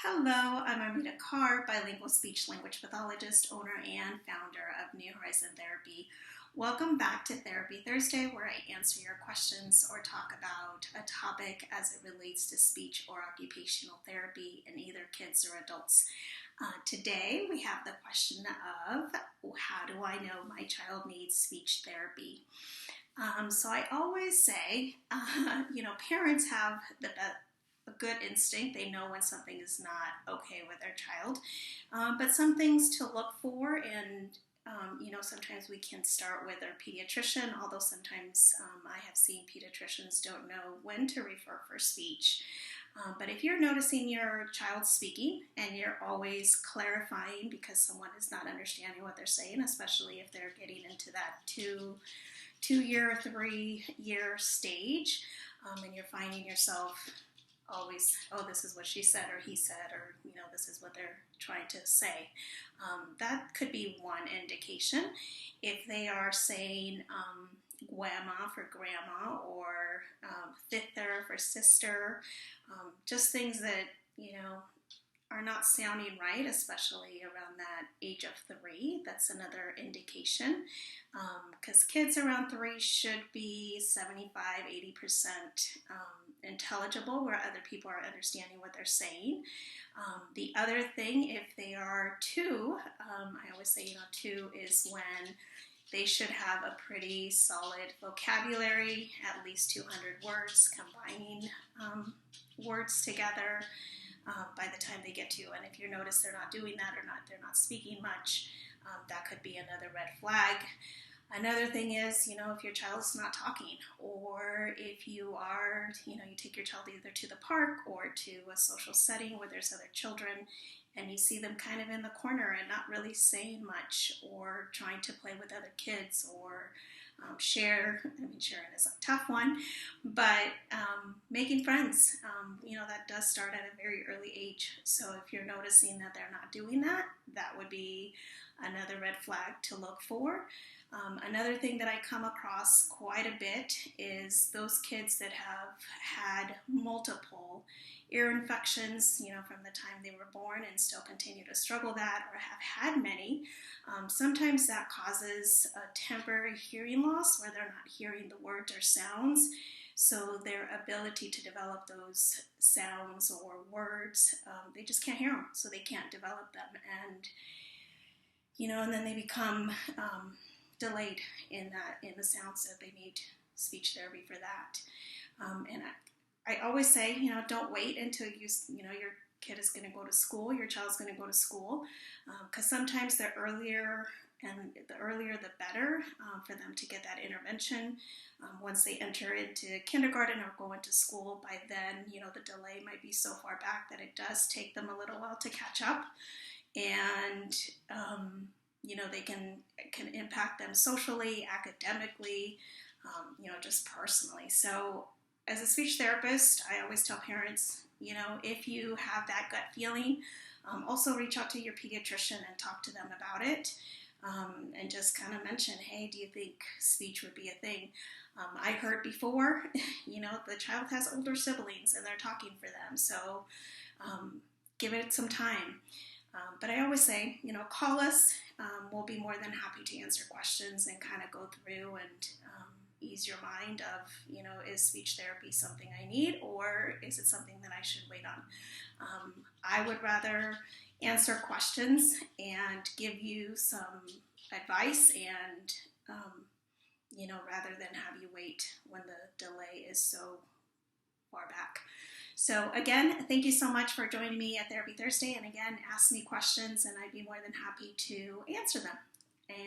Hello, I'm Armida Carr, bilingual speech-language pathologist, owner, and founder of New Horizon Therapy. Welcome back to Therapy Thursday, where I answer your questions or talk about a topic as it relates to speech or occupational therapy in either kids or adults. Today, we have the question of, how do I know my child needs speech therapy? So I always say, parents have a good instinct. They know when something is not okay with their child. But some things to look for, and sometimes we can start with our pediatrician, although sometimes I have seen pediatricians don't know when to refer for speech. But if you're noticing your child speaking and you're always clarifying because someone is not understanding what they're saying, especially if they're getting into that two-year, 3-year stage, and you're finding yourself always, oh, this is what she said or he said, or, this is what they're trying to say. That could be one indication. If they are saying guama for grandma or thither for sister, just things that, are not sounding right, especially around that age of 3. That's another indication, because kids around 3 should be 75-80% intelligible, where other people are understanding what they're saying. The other thing, if they are 2, I always say, 2 is when they should have a pretty solid vocabulary, at least 200 words, combining words together by the time they get to. And if you notice they're not doing that, or they're not speaking much, that could be another red flag. Another thing is, if your child's not talking, or if you are, you take your child either to the park or to a social setting where there's other children, and you see them kind of in the corner and not really saying much, or trying to play with other kids, or sharing is a tough one, but making friends, that does start at a very early age. So if you're noticing that they're not doing that, that would be another red flag to look for. Another thing that I come across quite a bit is those kids that have had multiple ear infections, from the time they were born, and still continue to struggle that, or have had many. Sometimes that causes a temporary hearing loss, where they're not hearing the words or sounds. So their ability to develop those sounds or words, they just can't hear them, so they can't develop them. And then they become delayed in the sounds, that they need speech therapy for that. And I always say, don't wait until your kid is going to go to school, your child's going to go to school, because sometimes the earlier the better for them to get that intervention. Once they enter into kindergarten or go into school, by then, the delay might be so far back that it does take them a little while to catch up, and they can impact them socially, academically, just personally. So as a speech therapist, I always tell parents, if you have that gut feeling, also reach out to your pediatrician and talk to them about it, and just kind of mention, hey, do you think speech would be a thing? I heard before, the child has older siblings and they're talking for them, so give it some time. But I always say, call us. We'll be more than happy to answer questions and kind of go through and ease your mind of, is speech therapy something I need, or is it something that I should wait on? I would rather answer questions and give you some advice, and, rather than have you wait when the delay is so far back. So again, thank you so much for joining me at Therapy Thursday. And again, ask me questions and I'd be more than happy to answer them. And